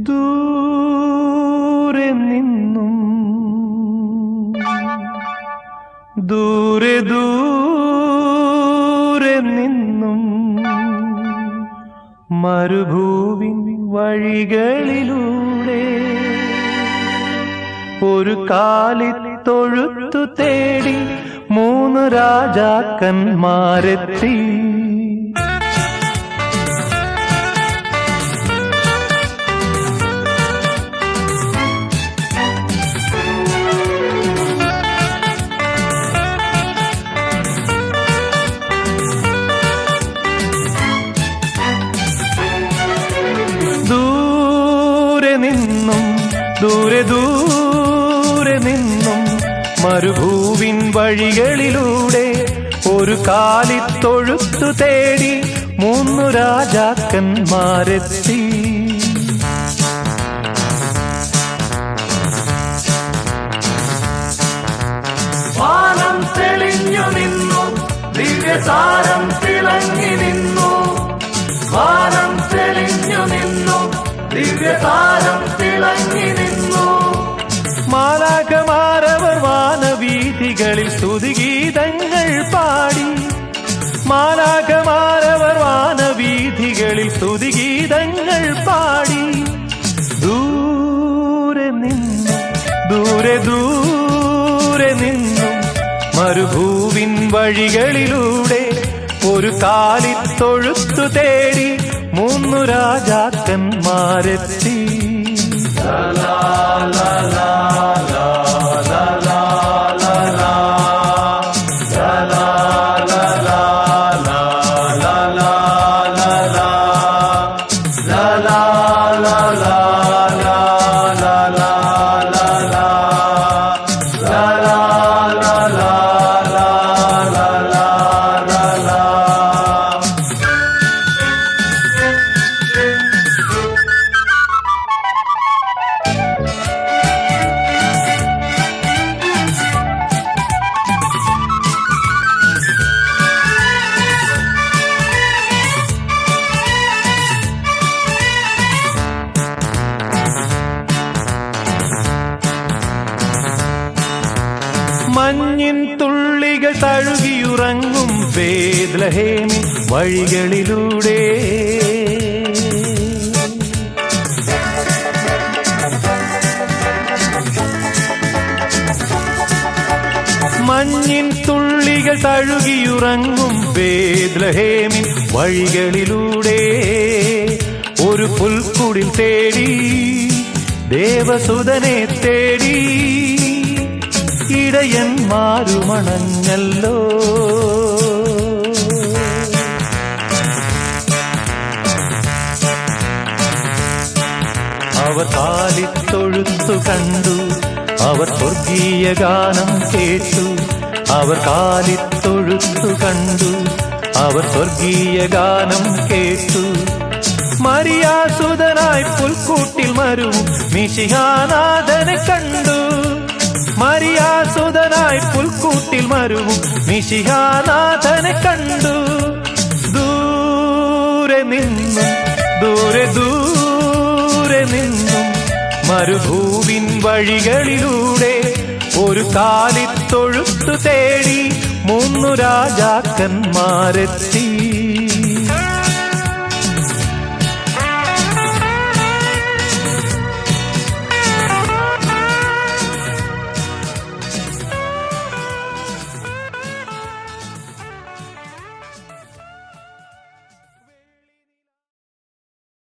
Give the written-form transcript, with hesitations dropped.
ദൂരെ നിന്നും ദൂരെ ദൂരെ നിന്നും മരുഭൂവിൻ വഴികളിലൂടെ ഒരു കാലിത്തൊഴുത്തു തേടി 3 രാജാക്കന്മാരെത്തി. ദൂരെ നിന്നും ദൂരെ ദൂരെ നിന്നും മരുഭൂവിൻ വഴികളിലൂടെ ഒരു കാലിത്തൊഴുത്തു തേടി 3 രാജാക്കന്മാരെത്തി. വാനം തെളിഞ്ഞു നിന്നു, ദിവ്യസാരം തിളങ്ങി നിന്നു. വാനം തെളിഞ്ഞു നിന്നു, ദിവ്യസാരം തിളങ്ങി നിന്നു. മാലാഖമാരവർ വാനവീഥികളിൽ സ്തുതിഗീതങ്ങൾ പാടി. മാലാഖമാരവർ വാനവീഥികളിൽ സ്തുതിഗീതങ്ങൾ പാടി. ദൂരെ നിന്നും ദൂരെ ദൂരെ നിന്നും മരുഭൂവിൻ വഴികളിലൂടെ ഒരു കാലിത്തൊഴുത്തു തേടി 3 രാജാക്കന്മാരെത്തി. മഞ്ഞിൻ തുള്ളികൾ തഴുകിയുറങ്ങും ബേത്ലഹേമിൻ വഴികളിലൂടെ മഞ്ഞിൻ തുള്ളികൾ തഴുകിയുറങ്ങും ബേത്ലഹേമിൻ വഴികളിലൂടെ ഒരു പുൽക്കുടിൽ തേടി ദേവസുതനെ തേടി ഇടയന്മാരുമണഞ്ഞല്ലോ. അവർ കാലിത്തൊഴുത്തു കണ്ടു, അവർ സ്വർഗീയ ഗാനം കേട്ടു. അവർ കാലിത്തൊഴുത്തു കണ്ടു, അവർ സ്വർഗീയ ഗാനം കേട്ടു. മരിയാസുതനായി പുൽക്കൂട്ടിൽ മരുവും മിശിഹാനാഥനെ കണ്ടു. മരിയാസുതനായി പുൽക്കൂട്ടിൽ മരുവും മിശിഹാനാഥനെ കണ്ടു. ദൂരെ നിന്നും ദൂരെ ദൂരെ നിന്നും മരുഭൂവിൻ വഴികളിലൂടെ ഒരു കാലിത്തൊഴുത്തു തേടി 3 രാജാക്കന്മാരെത്തി.